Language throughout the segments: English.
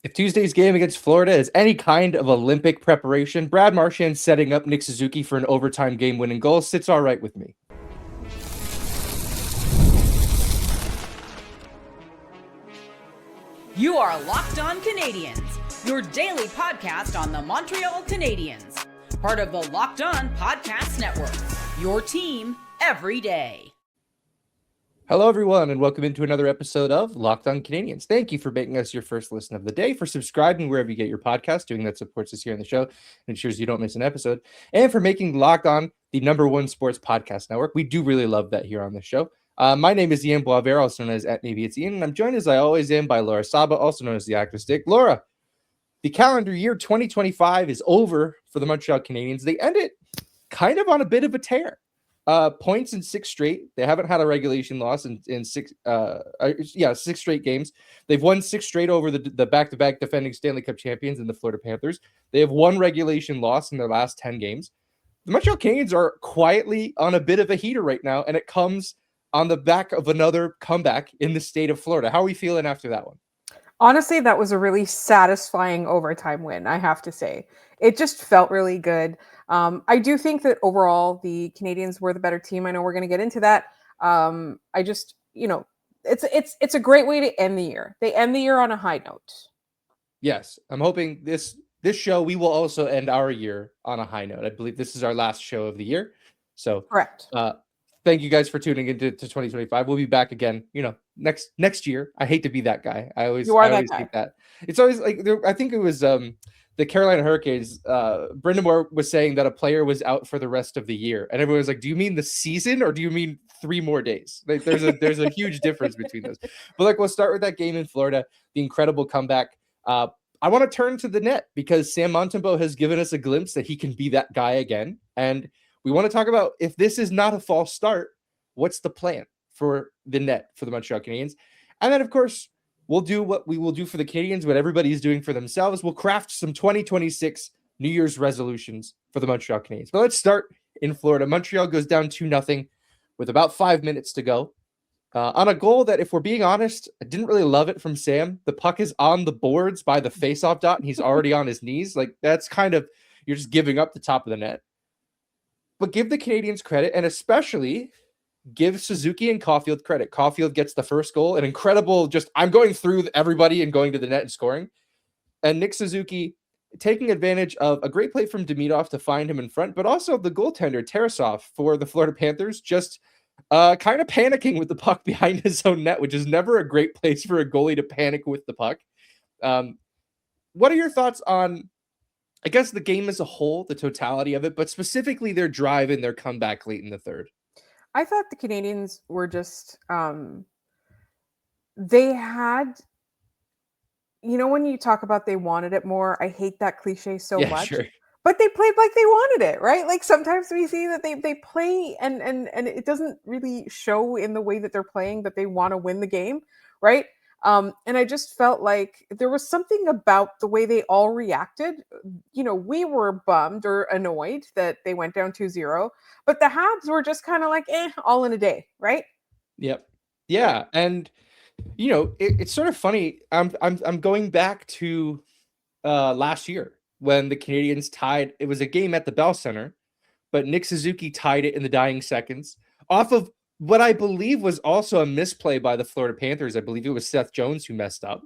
If Tuesday's game against Florida is any kind of Olympic preparation, Brad Marchand setting up Nick Suzuki for an overtime game-winning goal sits all right with me. You are Locked On Canadiens, your daily podcast on the Montreal Canadiens. Part of the Locked On Podcast Network, your team every day. Hello, everyone, and welcome into another episode of Locked On Canadiens. Thank you for making us your first listen of the day, for subscribing wherever you get your podcast, doing that supports us here on the show and ensures you don't miss an episode, and for making Locked On the #1 sports podcast network. We do really love that here on the show. My name is Ian Boisvert, also known as @MaybeIt'sIan, and I'm joined as I always am by Laura Saba, also known as the Actor Stick. Laura, the calendar year 2025 is over for the Montreal Canadiens. They ended kind of on a bit of a tear. Points in 6 straight. They haven't had a regulation loss in 6 straight games. They've won 6 straight over the back-to-back defending Stanley Cup champions in the Florida Panthers. They have 1 regulation loss in their last 10 games. The Montreal Canadiens are quietly on a bit of a heater right now, and it comes on the back of another comeback in the state of Florida. How are we feeling after that one? Honestly, that was a really satisfying overtime win, I have to say. It just felt really good. I do think that overall the Canadiens were the better team. I know we're going to get into that. I just, it's a great way to end the year. They end the year on a high note. Yes, I'm hoping this show, we will also end our year on a high note. I believe this is our last show of the year. So Correct. Thank you guys for tuning into 2025. We'll be back again, next year. I hate to be that guy. I always hate that. It's always like, I think it was the Carolina Hurricanes. Brendan Moore was saying that a player was out for the rest of the year, and everyone was like, "Do you mean the season, or do you mean 3 more days?" Like, there's a huge difference between those. But we'll start with that game in Florida, the incredible comeback. I want to turn to the net because Sam Montembeault has given us a glimpse that he can be that guy again, and we want to talk about, if this is not a false start, what's the plan for the net for the Montreal Canadiens? And then, of course, we'll do what we will do for the Canadiens, what everybody's doing for themselves. We'll craft some 2026 New Year's resolutions for the Montreal Canadiens. But let's start in Florida. Montreal goes down 2-0 with about 5 minutes to go. On a goal that, if we're being honest, I didn't really love it from Sam. The puck is on the boards by the faceoff dot, and he's already on his knees. That's kind of, you're just giving up the top of the net. But give the Canadiens credit, and especially give Suzuki and Caulfield credit. Caulfield gets the first goal, an incredible, I'm going through everybody and going to the net and scoring. And Nick Suzuki taking advantage of a great play from Demidov to find him in front, but also the goaltender, Tarasov, for the Florida Panthers, just kind of panicking with the puck behind his own net, which is never a great place for a goalie to panic with the puck. What are your thoughts on, I guess, the game as a whole, the totality of it, but specifically their drive and their comeback late in the third? I thought the Canadiens were just, they had, when you talk about they wanted it more, I hate that cliche so much, sure. But they played like they wanted it, right? Like sometimes we see that they play and it doesn't really show in the way that they're playing that they want to win the game, right? And I just felt like there was something about the way they all reacted. We were bummed or annoyed that they went down 2-0, but the Habs were just kind of like, all in a day, right? Yep. Yeah. And, it's sort of funny. I'm going back to last year when the Canadiens tied. It was a game at the Bell Center, but Nick Suzuki tied it in the dying seconds off of what I believe was also a misplay by the Florida Panthers. I believe it was Seth Jones who messed up,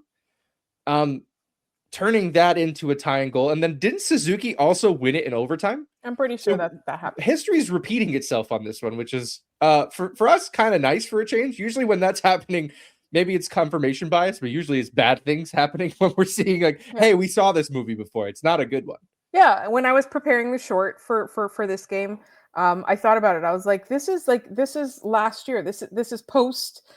turning that into a tying goal. And then didn't Suzuki also win it in overtime? I'm pretty sure that happened. History is repeating itself on this one, which is for us kind of nice for a change. Usually when that's happening, maybe it's confirmation bias, but usually it's bad things happening when we're seeing hey, we saw this movie before. It's not a good one. Yeah, when I was preparing the short for this game, I thought about it. I was like, this is last year. This is post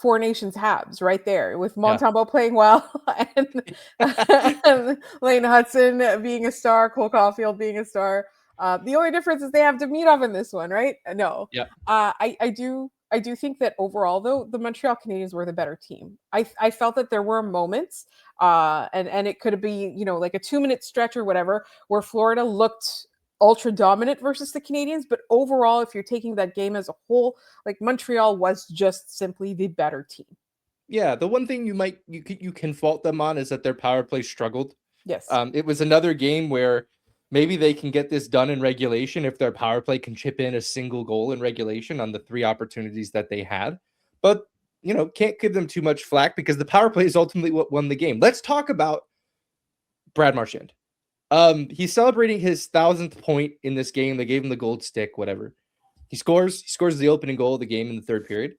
Four Nations Habs right there, with Montembeault playing well and Lane Hudson being a star, Cole Caulfield being a star. The only difference is they have Demidov in this one, right? No. Yeah. I do think that overall, though, the Montreal Canadiens were the better team. I felt that there were moments, and it could be, like a 2-minute stretch or whatever, where Florida looked ultra dominant versus the Canadiens. But overall, if you're taking that game as a whole, like Montreal was just simply the better team. Yeah, the one thing you can fault them on is that their power play struggled. Yes. It was another game where maybe they can get this done in regulation if their power play can chip in a single goal in regulation on the 3 opportunities that they had. But, can't give them too much flack because the power play is ultimately what won the game. Let's talk about Brad Marchand. He's celebrating his 1,000th point in this game. They gave him the gold stick, whatever. He scores the opening goal of the game in the third period.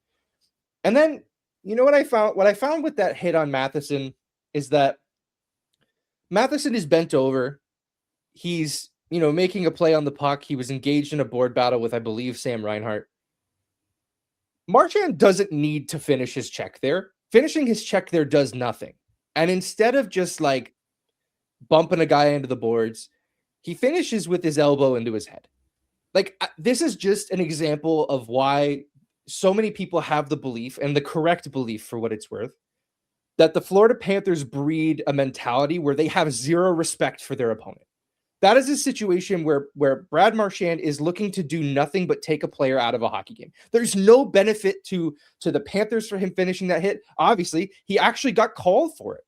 And then, what I found? What I found with that hit on Matheson is that Matheson is bent over. He's, making a play on the puck. He was engaged in a board battle with, I believe, Sam Reinhart. Marchand doesn't need to finish his check there. Finishing his check there does nothing. And instead of just like bumping a guy into the boards, he finishes with his elbow into his head. Like, this is just an example of why so many people have the belief, and the correct belief for what it's worth, that the Florida Panthers breed a mentality where they have zero respect for their opponent. That is a situation where Brad Marchand is looking to do nothing but take a player out of a hockey game. There's no benefit to the Panthers for him finishing that hit. Obviously, he actually got called for it.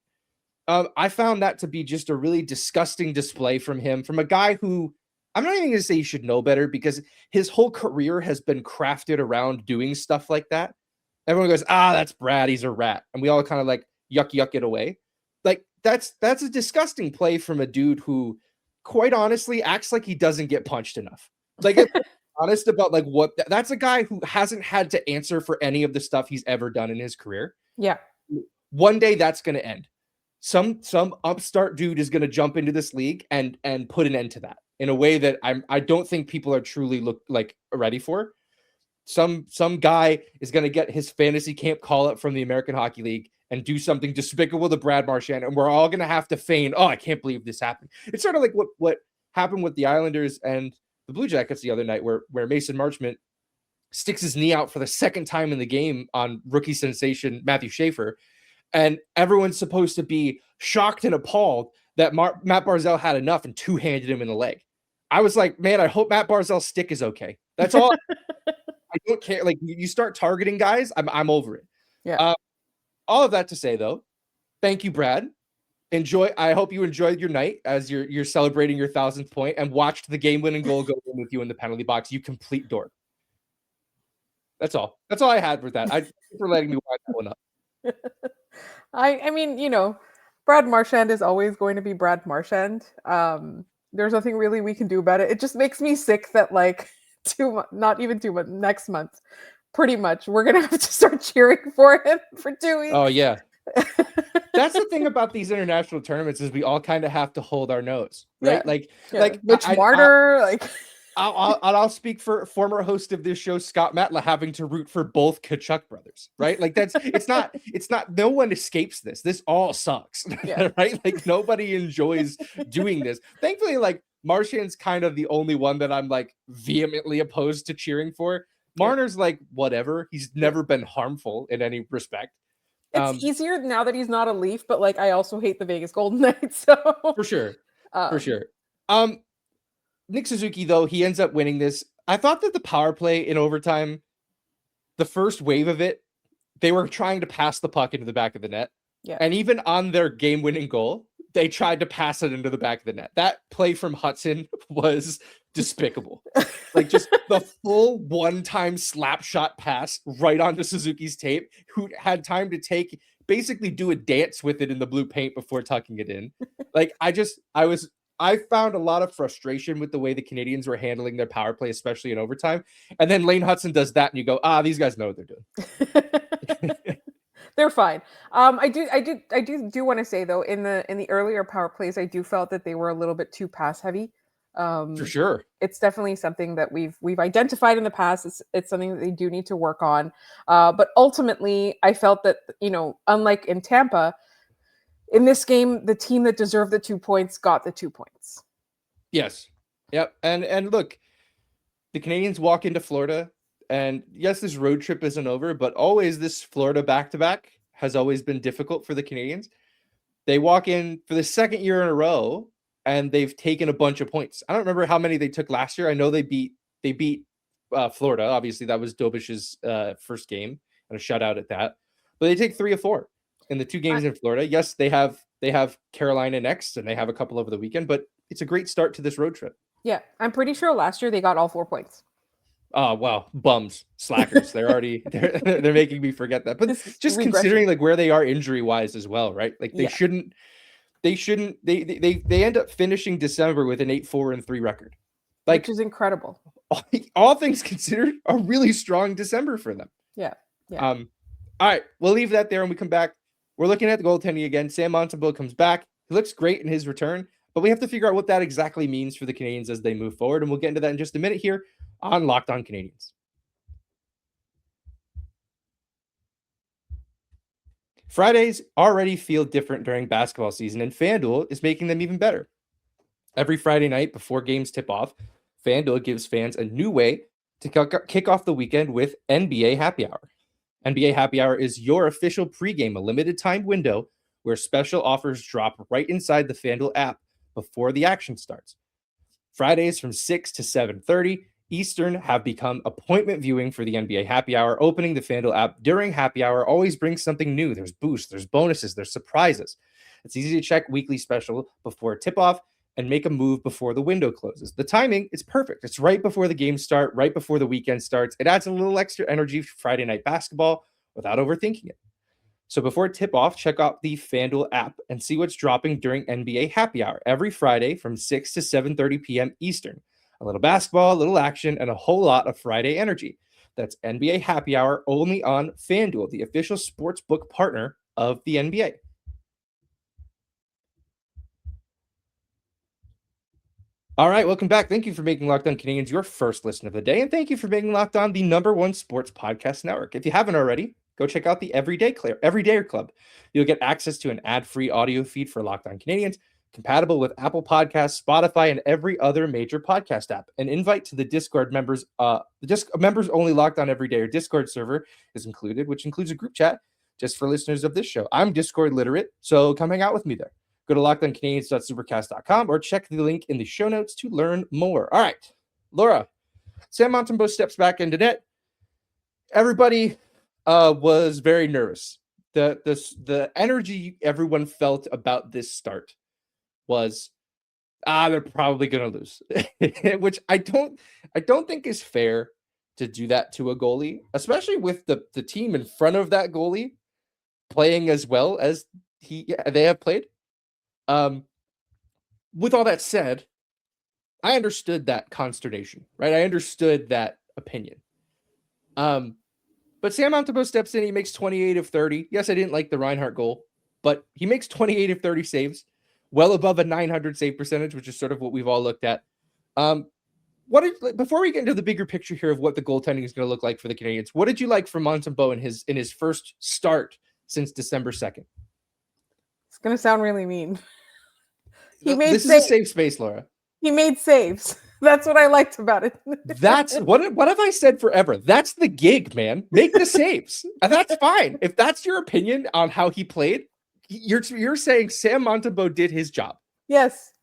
I found that to be just a really disgusting display from him, from a guy who, I'm not even going to say he should know better, because his whole career has been crafted around doing stuff like that. Everyone goes, that's Brad, he's a rat. And we all kind of like yuck it away. Like, that's a disgusting play from a dude who, quite honestly, acts like he doesn't get punched enough. Like, if honest about like what that's a guy who hasn't had to answer for any of the stuff he's ever done in his career. Yeah. One day that's going to end. Some upstart dude is going to jump into this league and put an end to that in a way that I don't think people are truly ready for. Some guy is going to get his fantasy camp call up from the American Hockey League and do something despicable to Brad Marchand, and we're all going to have to feign, I can't believe this happened. It's sort of like what happened with the Islanders and the Blue Jackets the other night, where Mason Marchment sticks his knee out for the second time in the game on rookie sensation Matthew Schaefer, and everyone's supposed to be shocked and appalled that Matt Barzal had enough and two-handed him in the leg. I was like, man, I hope Matt Barzal's stick is okay. That's all. I don't care. Like, you start targeting guys, I'm over it. Yeah. All of that to say, though, thank you, Brad. I hope you enjoyed your night as you're celebrating your 1,000th point and watched the game-winning goal go in with you in the penalty box. You complete dork. That's all. That's all I had with that. Thank you for letting me wind that one up. I mean, Brad Marchand is always going to be Brad Marchand. There's nothing really we can do about it. It just makes me sick that not even 2 months, next month, pretty much, we're gonna have to start cheering for him for 2 weeks. Oh yeah. That's the thing about these international tournaments, is we all kind of have to hold our nose, right? Yeah. Like Mitch Marner, I'll speak for former host of this show, Scott Matla, having to root for both Tkachuk brothers, right? Like, it's not, no one escapes this. This all sucks, right? Like, nobody enjoys doing this. Thankfully, like, Marchand's kind of the only one that I'm like vehemently opposed to cheering for. Marner's like, whatever. He's never been harmful in any respect. It's easier now that he's not a Leaf, but like, I also hate the Vegas Golden Knights. So for sure. Nick Suzuki, though, he ends up winning this. I thought that the power play in overtime, the first wave of it, they were trying to pass the puck into the back of the net. Yeah. And even on their game-winning goal, they tried to pass it into the back of the net. That play from Hudson was despicable. Like, just the full one-time slap shot pass right onto Suzuki's tape, who had time to basically do a dance with it in the blue paint before tucking it in. Like, I found a lot of frustration with the way the Canadiens were handling their power play, especially in overtime. And then Lane Hudson does that, and you go, these guys know what they're doing. They're fine. I do want to say, though, in the earlier power plays, I do felt that they were a little bit too pass heavy. For sure. It's definitely something that we've identified in the past. It's something that they do need to work on. But ultimately, I felt that, unlike in Tampa, in this game, the team that deserved the 2 points got the 2 points. Yes. Yep. And look, the Canadiens walk into Florida, and yes, this road trip isn't over, but always this Florida back-to-back has always been difficult for the Canadiens. They walk in for the second year in a row, and they've taken a bunch of points. I don't remember how many they took last year. I know they beat Florida. Obviously, that was Dobish's first game, and a shutout at that. but they take 3 of 4 in the 2 games in Florida. Yes, they have Carolina next, and they have a couple over the weekend, but it's a great start to this road trip. Yeah, I'm pretty sure last year they got all 4 points. Oh, wow. Bums, slackers. They're making me forget that. But just considering like where they are injury wise as well, right? Like they end up finishing December with an 8-4-3 record. Like, which is incredible. All things considered, a really strong December for them. Yeah. All right, we'll leave that there when we come back. We're looking at the goaltending again. Sam Montembeault comes back. He looks great in his return, but we have to figure out what that exactly means for the Canadiens as they move forward, and we'll get into that in just a minute here on Locked On Canadiens. Fridays already feel different during basketball season, and FanDuel is making them even better. Every Friday night before games tip off, FanDuel gives fans a new way to kick off the weekend with NBA Happy Hour. NBA Happy Hour is your official pregame, a limited time window where special offers drop right inside the FanDuel app before the action starts. Fridays from 6 to 7:30 Eastern have become appointment viewing for the NBA Happy Hour. Opening the FanDuel app during Happy Hour always brings something new. There's boosts, there's bonuses, there's surprises. It's easy to check weekly special before tip-off and make a move before the window closes. The timing is perfect. It's right before the games start, right before the weekend starts. It adds a little extra energy for Friday night basketball without overthinking it. So before tip-off, check out the FanDuel app and see what's dropping during NBA Happy Hour every Friday from 6 to 7:30 p.m. Eastern. A little basketball, a little action, and a whole lot of Friday energy. That's NBA Happy Hour only on FanDuel, the official sportsbook partner of the NBA. All right, welcome back. Thank you for making Locked On Canadiens your first listen of the day, and thank you for making Locked On the #1 sports podcast network. If you haven't already, go check out the Everydayer Club. You'll get access to an ad-free audio feed for Locked On Canadiens, compatible with Apple Podcasts, Spotify, and every other major podcast app. An invite to the Discord members, members only Locked On Everydayer Discord server is included, which includes a group chat just for listeners of this show. I'm Discord literate, so come hang out with me there. Go to lockedoncanadiens.supercast.com or check the link in the show notes to learn more. All right, Laura, Sam Montembeault steps back into net. Everybody was very nervous. The energy everyone felt about this start was, they're probably going to lose, which I don't think is fair to do that to a goalie, especially with the team in front of that goalie playing as well as they have played. With all that said, I understood that consternation, right? I understood that opinion. But Sam Montembeault steps in, he makes 28 of 30. Yes, I didn't like the Reinhart goal, but he makes 28 of 30 saves, well above a 900 save percentage, which is sort of what we've all looked at. Before we get into the bigger picture here of what the goaltending is going to look like for the Canadiens, what did you like from Montembeault in his first start since December 2nd? It's going to sound really mean. This is a safe space, Laura. He made saves. That's what I liked about it. That's what have I said forever? That's the gig, man. Make the saves. And that's fine. If that's your opinion on how he played, you're saying Sam Montembeault did his job. Yes.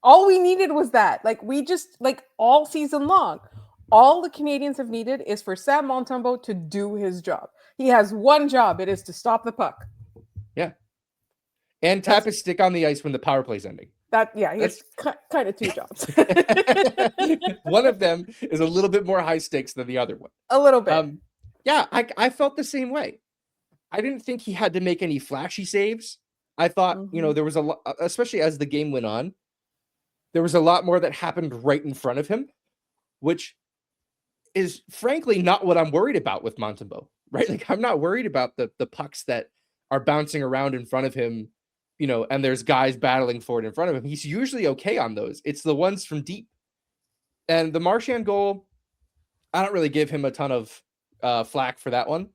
All we needed was that. All season long, all the Canadiens have needed is for Sam Montembeault to do his job. He has one job. It is to stop the puck. Yeah. And tap his stick on the ice when the power play's ending. He has kind of two jobs. One of them is a little bit more high stakes than the other one. A little bit. I felt the same way. I didn't think he had to make any flashy saves. I thought, there was a lot, especially as the game went on, there was a lot more that happened right in front of him, which is frankly not what I'm worried about with Montembeault, right? Like, I'm not worried about the pucks that are bouncing around in front of him, and there's guys battling for it in front of him. He's usually okay on those. It's the ones from deep. And the Marchand goal, I don't really give him a ton of flack for that one.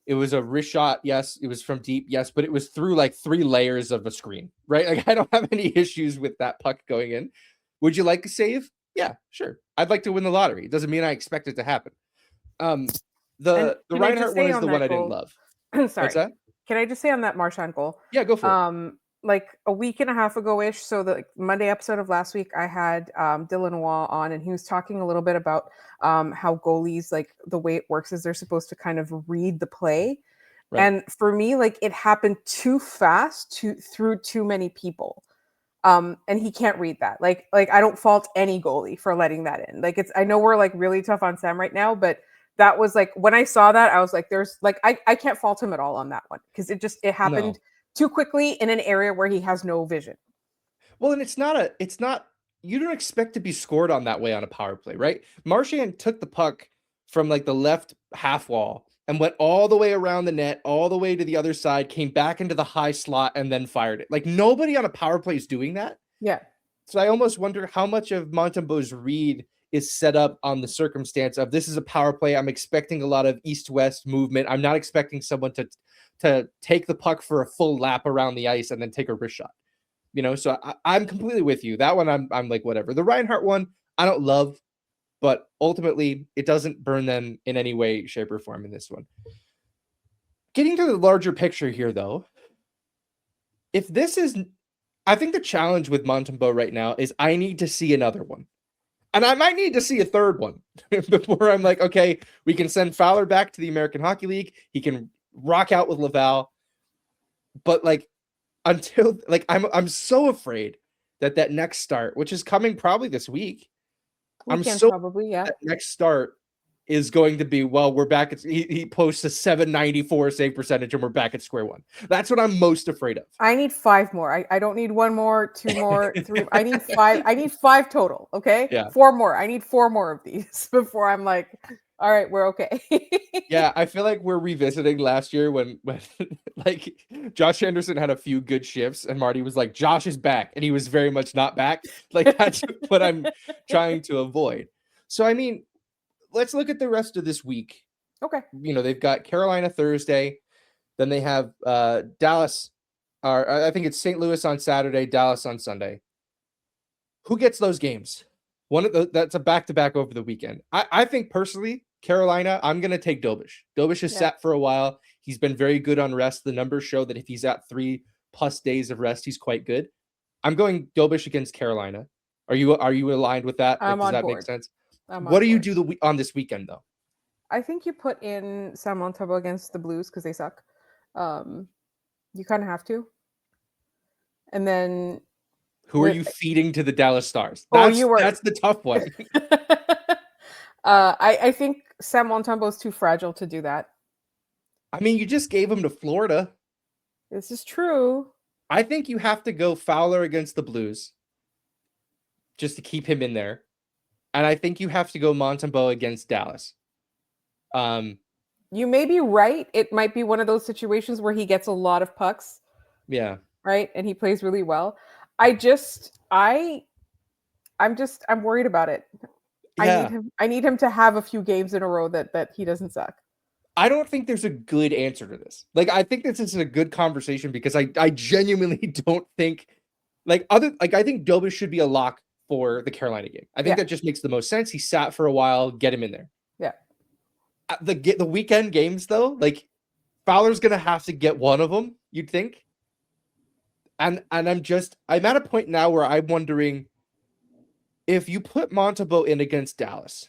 It was a wrist shot. Yes. It was from deep. Yes. But it was through like 3 layers of a screen, right? Like, I don't have any issues with that puck going in. Would you like a save? Yeah, sure. I'd like to win the lottery. It doesn't mean I expect it to happen. The Reinhart one is the one I didn't love. Sorry. What's that? Can I just say on that Marchand goal? Yeah, go for it. Like a week and a half ago-ish, so the Monday episode of last week, I had Dylan Waugh on, and he was talking a little bit about how goalies, like the way it works is they're supposed to kind of read the play. Right. And for me, like, it happened too fast through too many people. And he can't read that. Like I don't fault any goalie for letting that in. Like, I know we're like really tough on Sam right now, but that was like, when I saw that, I was like, there's like, I can't fault him at all on that one, because it happened too quickly in an area where he has no vision. Well, and it's not, you don't expect to be scored on that way on a power play, right? Marchand took the puck from like the left half wall and went all the way around the net, all the way to the other side, came back into the high slot, and then fired it. Like, nobody on a power play is doing that. Yeah. So I almost wonder how much of Montembeault's read is set up on the circumstance of, this is a power play. I'm expecting a lot of east-west movement. I'm not expecting someone to take the puck for a full lap around the ice and then take a wrist shot. So I'm completely with you. That one, I'm like, whatever. The Reinhart one, I don't love, but ultimately it doesn't burn them in any way, shape, or form in this one. Getting to the larger picture here, though, I think the challenge with Montembeault right now is I need to see another one. And I might need to see a third one before I'm like, okay, we can send Fowler back to the American Hockey League. He can rock out with Laval. But like, until like, I'm so afraid that next start, which is coming probably this week, Probably, yeah. That next start is going to be, well, we're back at, he posts a 794 save percentage and we're back at square one. That's what I'm most afraid of. I need 5 more. I don't need 1 more, 2 more, 3. I need 5. I need 5 total. Okay. Yeah. 4 more. I need 4 more of these before I'm like, all right, we're okay. Yeah, I feel like we're revisiting last year when like Josh Anderson had a few good shifts and Marty was like, Josh is back, and he was very much not back. Like, that's what I'm trying to avoid. So I mean, let's look at the rest of this week. Okay. They've got Carolina Thursday, then they have Dallas, or I think it's St. Louis on Saturday, Dallas on Sunday. Who gets those games? That's a back-to-back over the weekend. I think personally, Carolina, I'm going to take Dobish. Dobish has sat for a while. He's been very good on rest. The numbers show that if he's at 3+ days of rest, he's quite good. I'm going Dobish against Carolina. Are you aligned with that? I'm on board. Does that make sense? What do you do on this weekend, though? I think you put in Sam Montembeault against the Blues because they suck. You kind of have to. And then... Who are you feeding to the Dallas Stars? That's the tough one. I think Sam Montembeault is too fragile to do that. I mean, you just gave him to Florida. This is true. I think you have to go Fowler against the Blues just to keep him in there. And I think you have to go Montembeault against Dallas. You may be right. It might be one of those situations where he gets a lot of pucks. Yeah. Right? And he plays really well. I'm worried about it. Yeah. I need him to have a few games in a row that he doesn't suck. I don't think there's a good answer to this. Like, I think this is a good conversation because I genuinely don't think I think Dobish should be a lock for the Carolina game. I think that just makes the most sense. He sat for a while, get him in there. Yeah. The weekend games though, like Fowler's going to have to get one of them, you'd think. And I'm at a point now where I'm wondering if you put Montembeault in against Dallas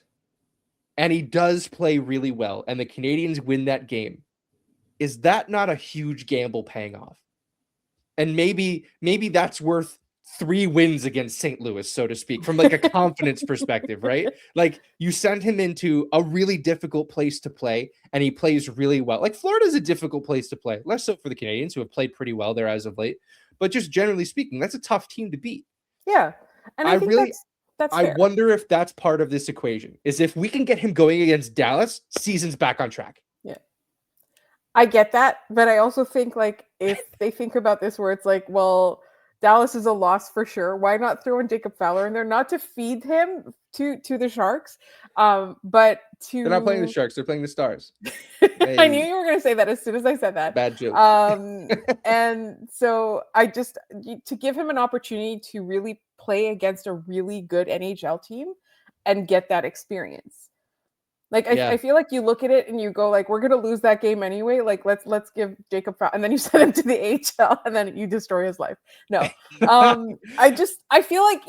and he does play really well and the Canadiens win that game, is that not a huge gamble paying off? And maybe that's worth 3 wins against St. Louis, so to speak, from like a confidence perspective, right? Like, you send him into a really difficult place to play and he plays really well. Like, Florida's a difficult place to play, less so for the Canadiens, who have played pretty well there as of late. But just generally speaking, that's a tough team to beat. Yeah. And I think that's fair. I wonder if that's part of this equation, is if we can get him going against Dallas, season's back on track. Yeah. I get that. But I also think, like, if they think about this where it's like, well, Dallas is a loss for sure. Why not throw in Jacob Fowler in there? Not to feed him to the Sharks, but to... They're not playing the Sharks. They're playing the Stars. I knew you were going to say that as soon as I said that. Bad joke. And so to give him an opportunity to really play against a really good NHL team and get that experience. Like, I feel like you look at it and you go, like, we're going to lose that game anyway. Like, let's give Jacob Fowler, and then you send him to the AHL and then you destroy his life. No, I feel like,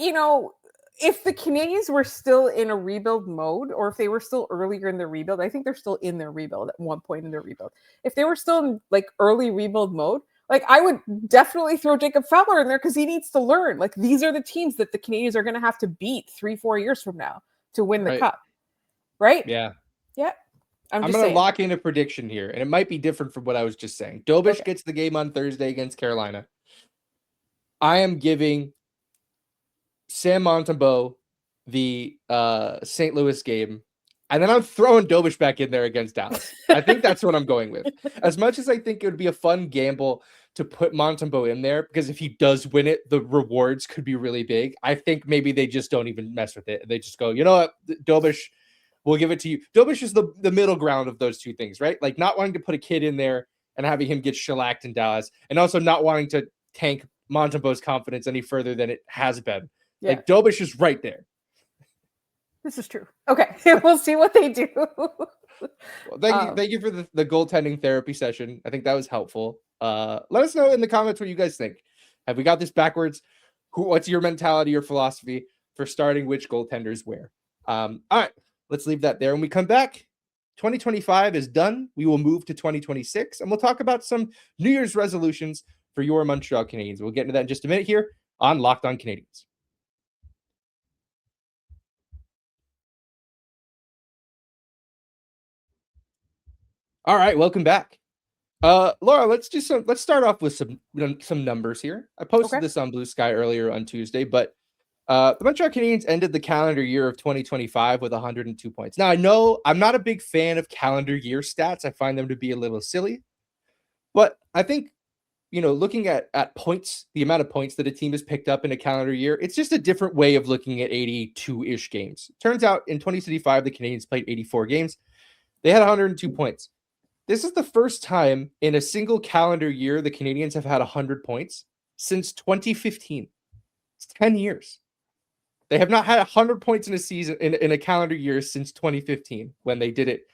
if the Canadiens were still in a rebuild mode, or if they were still earlier in their rebuild, I think they're still in their rebuild at one point in their rebuild. If they were still in like early rebuild mode, like I would definitely throw Jacob Fowler in there because he needs to learn. Like these are the teams that the Canadiens are going to have to beat 3-4 years from now to win the cup. Right? Yeah. Yeah. I'm going to lock in a prediction here, and it might be different from what I was just saying. Dobish gets the game on Thursday against Carolina. I am giving Sam Montembeault the St. Louis game, and then I'm throwing Dobish back in there against Dallas. I think that's what I'm going with. As much as I think it would be a fun gamble to put Montembeault in there, because if he does win it, the rewards could be really big. I think maybe they just don't even mess with it. They just go, you know what, Dobish, we'll give it to you. Dobish is the middle ground of those two things, right? Like not wanting to put a kid in there and having him get shellacked in Dallas, and also not wanting to tank Montembeault's confidence any further than it has been. Yeah. Like Dobish is right there. This is true. Okay. We'll see what they do. Well, thank you for the goaltending therapy session. I think that was helpful. Let us know in the comments what you guys think. Have we got this backwards? What's your mentality or philosophy for starting which goaltenders where? All right, let's leave that there. When we come back, 2025 is done. We will move to 2026, and we'll talk about some New Year's resolutions for your Montreal Canadiens. We'll get into that in just a minute here on Locked On Canadiens. All right, welcome back. Laura, let's start off with some numbers here. I posted this on Blue Sky earlier on Tuesday, but the Montreal Canadiens ended the calendar year of 2025 with 102 points. Now, I know I'm not a big fan of calendar year stats. I find them to be a little silly, but I think, looking at points, the amount of points that a team has picked up in a calendar year, it's just a different way of looking at 82-ish games. Turns out in 2025, the Canadiens played 84 games. They had 102 points. This is the first time in a single calendar year the Canadiens have had 100 points since 2015. It's 10 years. They have not had 100 points in a season in a calendar year since 2015 when they did it,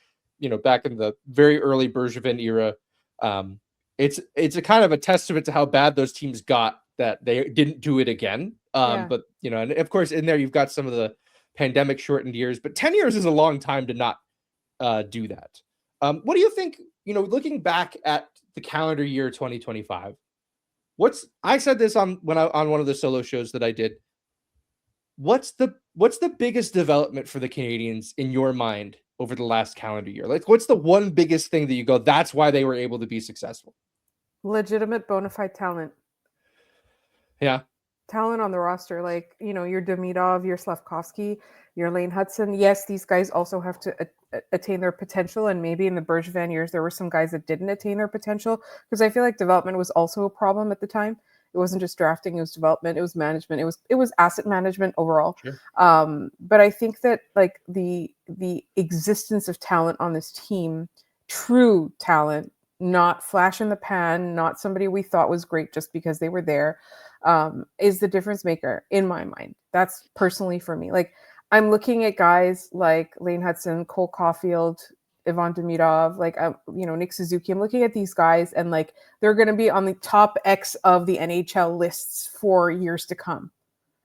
back in the very early Bergevin era. It's a kind of a testament to how bad those teams got that they didn't do it again. But and of course in there you've got some of the pandemic shortened years, but 10 years is a long time to not do that. What do you think, looking back at the calendar year 2025, I said this on one of the solo shows that I did. What's the biggest development for the Canadiens in your mind over the last calendar year? Like, what's the one biggest thing that you go, that's why they were able to be successful? Legitimate bona fide talent. Yeah. Talent on the roster, like, your Demidov, your Slavkovsky, your Lane Hudson. Yes, these guys also have to attain their potential, and maybe in the Bergevin years there were some guys that didn't attain their potential, because I feel like development was also a problem at the time. It wasn't just drafting, it was development, it was management, it was asset management overall. Sure. But I think that like the existence of talent on this team, true talent, not flash in the pan, not somebody we thought was great just because they were there, is the difference maker in my mind. That's personally for me. Like, I'm looking at guys like Lane Hudson, Cole Caulfield, Ivan Demidov, like, Nick Suzuki. I'm looking at these guys and like, they're going to be on the top X of the NHL lists for years to come.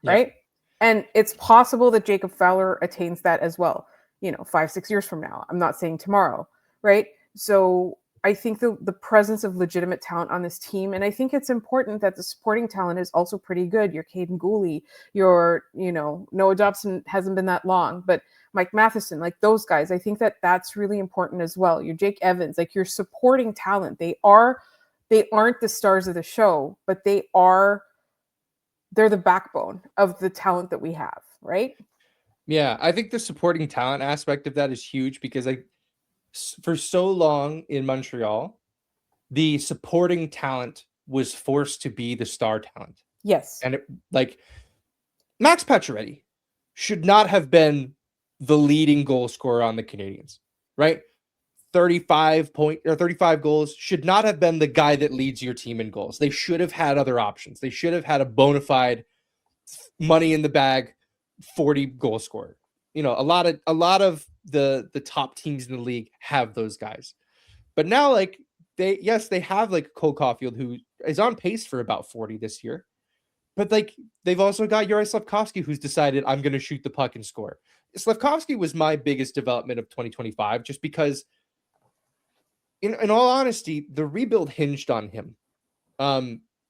Yeah. Right. And it's possible that Jacob Fowler attains that as well, 5-6 years from now. I'm not saying tomorrow. Right. So I think the presence of legitimate talent on this team, and I think it's important that the supporting talent is also pretty good. Your Caden Gooley, your, Noah Dobson hasn't been that long, but Mike Matheson, like those guys, I think that that's really important as well. Your Jake Evans, like your supporting talent, they aren't the stars of the show, but they're the backbone of the talent that we have, right? Yeah, I think the supporting talent aspect of that is huge, because for so long in Montreal, the supporting talent was forced to be the star talent. Yes. And Max Pacioretty should not have been the leading goal scorer on the Canadiens, right? 35 goals should not have been the guy that leads your team in goals. They should have had other options. They should have had a bona fide money in the bag 40 goal scorer. A lot of the top teams in the league have those guys. But now, they have like Cole Caulfield, who is on pace for about 40 this year. But like they've also got Yuri Slafkovsky, who's decided I'm going to shoot the puck and score. Slafkovsky was my biggest development of 2025, just because, in all honesty, the rebuild hinged on him.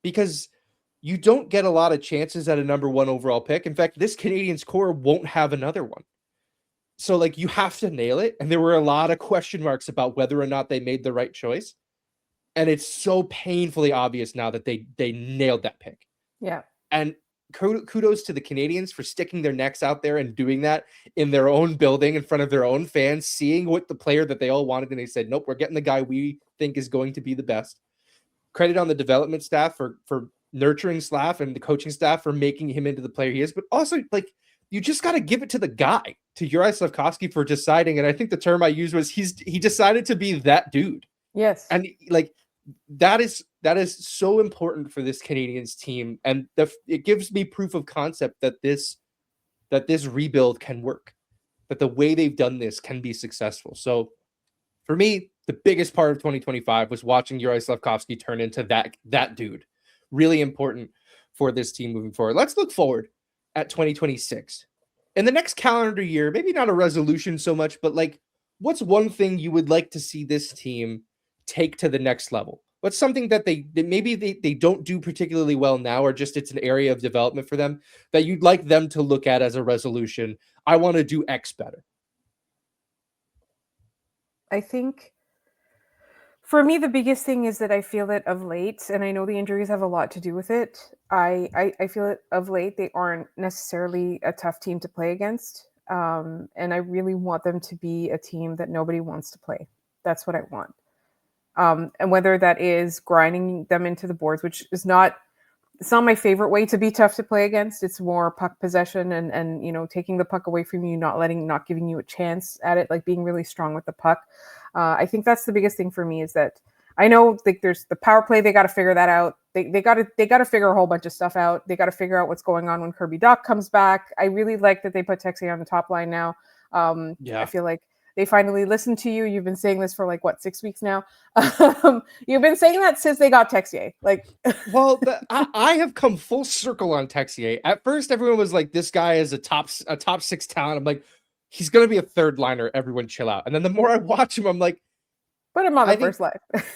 Because you don't get a lot of chances at a number 1 overall pick. In fact, this Canadiens core won't have another one. So like you have to nail it. And there were a lot of question marks about whether or not they made the right choice. And it's so painfully obvious now that they nailed that pick. Yeah. And kudos to the Canadiens for sticking their necks out there and doing that in their own building in front of their own fans, seeing what the player that they all wanted. And they said, nope, we're getting the guy we think is going to be the best. Credit on the development staff for nurturing Slav and the coaching staff for making him into the player he is. But also, like, you just got to give it to the guy, to Yuri Slafkovsky, for deciding. And I think the term I used was he decided to be that dude. Yes. And like, that is so important for this Canadiens team. And it gives me proof of concept that this rebuild can work, that the way they've done this can be successful. So for me, the biggest part of 2025 was watching Yuri Slafkovsky turn into that dude. Really important for this team moving forward. Let's look forward at 2026. In the next calendar year, maybe not a resolution so much, but like, what's one thing you would like to see this team take to the next level? What's something that they don't do particularly well now, or just it's an area of development for them that you'd like them to look at as a resolution? I want to do X better. I think for me, the biggest thing is that I feel that of late, and I know the injuries have a lot to do with it, I feel that of late they aren't necessarily a tough team to play against. And I really want them to be a team that nobody wants to play. That's what I want. And whether that is grinding them into the boards, which is not my favorite way to be tough to play against. It's more puck possession and taking the puck away from you, not giving you a chance at it, like being really strong with the puck. I think that's the biggest thing for me, is that I know there's the power play. They got to figure that out. They got to figure a whole bunch of stuff out. They got to figure out what's going on when Kirby Dach comes back. I really like that they put Texier on the top line now. I feel like they finally listened to you. You've been saying this for 6 weeks now. You've been saying that since they got Texier. Well, I have come full circle on Texier. At first, everyone was like, "This guy is a top 6 talent." I'm like, he's gonna be a third liner. Everyone, chill out. And then the more I watch him, I'm like, put him on the first line.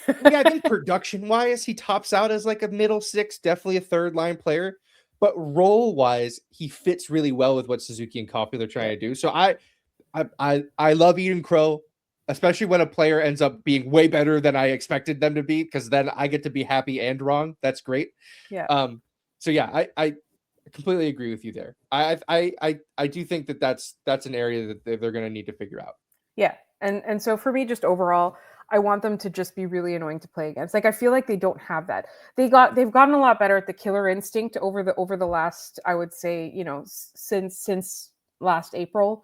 Yeah, I think production wise, he tops out as like a middle 6, definitely a third line player. But role wise, he fits really well with what Suzuki and Caulfield are trying to do. So I love Eden Crow, especially when a player ends up being way better than I expected them to be, because then I get to be happy and wrong. That's great. Yeah. So yeah, I completely agree with you there. I do think that's an area that they're going to need to figure out. Yeah. And so for me, just overall, I want them to just be really annoying to play against. I feel like they don't have that. They've gotten a lot better at the killer instinct over the last, I would say, since last April.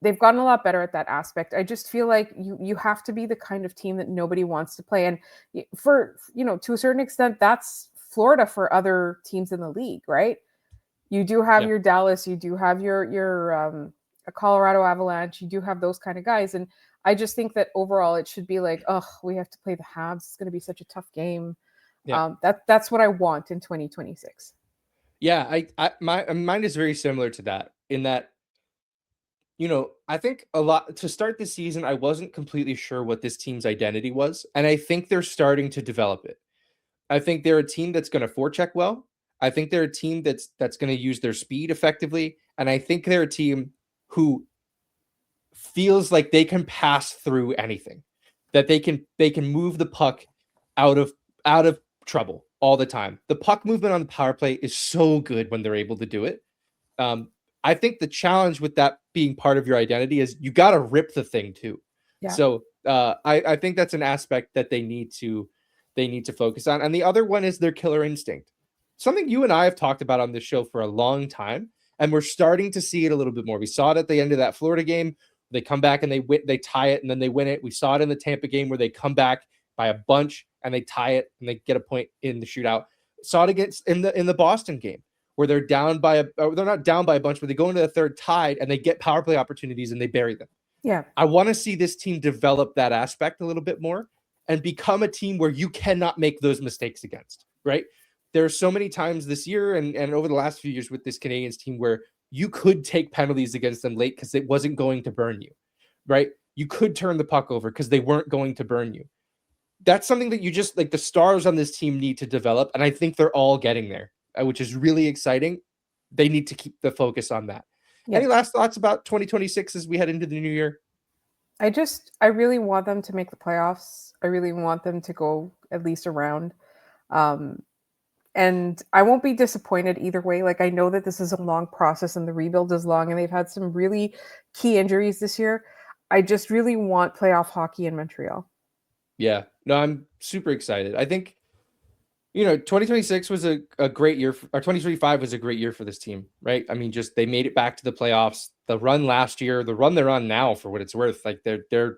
They've gotten a lot better at that aspect. I just feel like you have to be the kind of team that nobody wants to play. And for, to a certain extent, that's Florida for other teams in the league, right? You do have your Dallas, you do have your Colorado Avalanche, you do have those kind of guys. And I just think that overall it should be like, oh, we have to play the Habs. It's going to be such a tough game. Yeah. That's what I want in 2026. Yeah, mine is very similar to that, in that, I think a lot to start the season, I wasn't completely sure what this team's identity was. And I think they're starting to develop it. I think they're a team that's going to forecheck well. I think they're a team that's going to use their speed effectively. And I think they're a team who feels like they can pass through anything, that they can move the puck out of trouble all the time. The puck movement on the power play is so good when they're able to do it. I think the challenge with that being part of your identity is you got to rip the thing too. Yeah. So I think that's an aspect that they need to focus on. And the other one is their killer instinct. Something you and I have talked about on this show for a long time, and we're starting to see it a little bit more. We saw it at the end of that Florida game. They come back and they tie it, and then they win it. We saw it in the Tampa game where they come back by a bunch and they tie it and they get a point in the shootout. Saw it against in the Boston game, where they're not down by a bunch, but they go into the third tied and they get power play opportunities and they bury them. Yeah. I want to see this team develop that aspect a little bit more and become a team where you cannot make those mistakes against, right? there are so many times this year and over the last few years with this Canadiens team where you could take penalties against them late because it wasn't going to burn you, right? You could turn the puck over because they weren't going to burn you. That's something that you just like the stars on this team need to develop. And I think they're all getting there, which is really exciting. They need to keep the focus on that. Yes. Any last thoughts about 2026 as we head into the new year? I really want them to make the playoffs. I really want them to go at least a round. And I won't be disappointed either way. Like, I know that this is a long process and the rebuild is long and they've had some really key injuries this year. I just really want playoff hockey in Montreal. Yeah, no, I'm super excited. I think, 2026 was a great year, or 2025 was a great year for this team, right? I mean, just they made it back to the playoffs. The run last year, the run they're on now, for what it's worth, like they're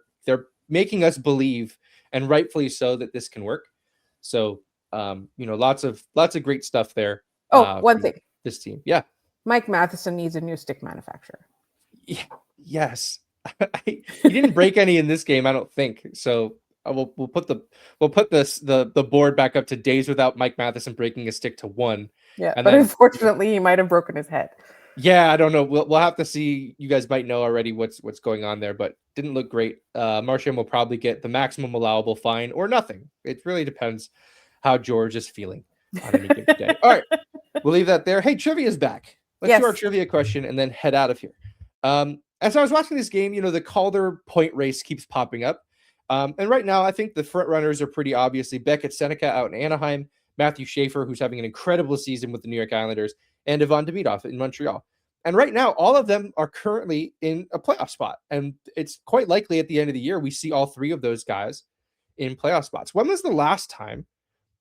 making us believe, and rightfully so, that this can work. So, lots of great stuff there. One thing, this team, yeah, Mike Matheson needs a new stick manufacturer. Yeah, yes, he didn't break any in this game, I don't think. So. We'll put the board back up to days without Mike Matheson breaking a stick to 1. Yeah, but unfortunately, he might have broken his head. Yeah, I don't know. We'll have to see. You guys might know already what's going on there, but didn't look great. Marchand will probably get the maximum allowable fine or nothing. It really depends how George is feeling on any given day. All right, we'll leave that there. Hey, trivia's back. Let's do our trivia question and then head out of here. As I was watching this game, the Calder point race keeps popping up. And right now, I think the front runners are pretty obviously Beckett Seneca out in Anaheim, Matthew Schaefer, who's having an incredible season with the New York Islanders, and Ivan Demidov in Montreal. And right now, all of them are currently in a playoff spot. And it's quite likely at the end of the year, we see all 3 of those guys in playoff spots. When was the last time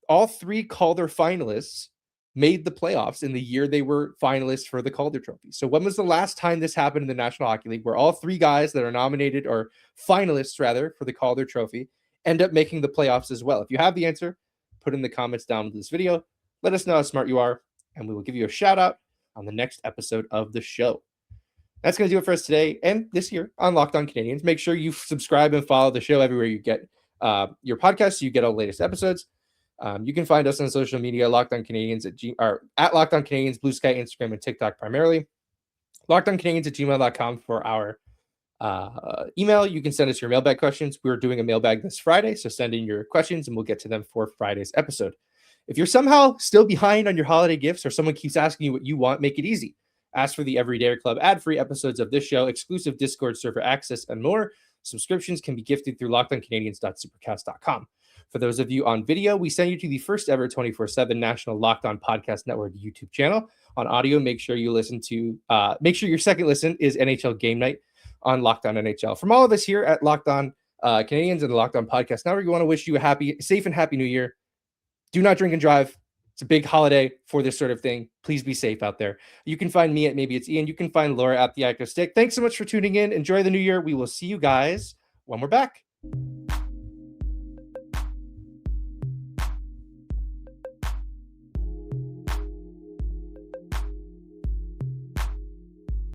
all 3 Calder finalists made the playoffs in the year they were finalists for the Calder Trophy? So when was the last time this happened in the National Hockey League where all 3 guys that are nominated, or finalists rather, for the Calder Trophy end up making the playoffs as well? If you have the answer, put in the comments down with this video. Let us know how smart you are, and we will give you a shout out on the next episode of the show. That's going to do it for us today and this year on Locked On Canadiens. Make sure you subscribe and follow the show everywhere you get your podcasts so you get all the latest episodes. You can find us on social media, Locked On Canadiens at Locked On Canadiens, Blue Sky, Instagram, and TikTok primarily. LockedOnCanadiens@gmail.com for our email. You can send us your mailbag questions. We're doing a mailbag this Friday, so send in your questions and we'll get to them for Friday's episode. If you're somehow still behind on your holiday gifts or someone keeps asking you what you want, make it easy. Ask for the Everyday Club ad-free episodes of this show, exclusive Discord server access, and more. Subscriptions can be gifted through LockedOnCanadiens.supercast.com. For those of you on video, we send you to the first ever 24/7 National Locked On Podcast Network YouTube channel. On audio, make sure your second listen is NHL Game Night on Locked On NHL. From all of us here at Locked On Canadiens and the Locked On Podcast Network, we want to wish you a safe and happy new year. Do not drink and drive. It's a big holiday for this sort of thing. Please be safe out there. You can find me at Maybe It's Ian. You can find Laura at The Echo Stick. Thanks so much for tuning in. Enjoy the new year. We will see you guys when we're back.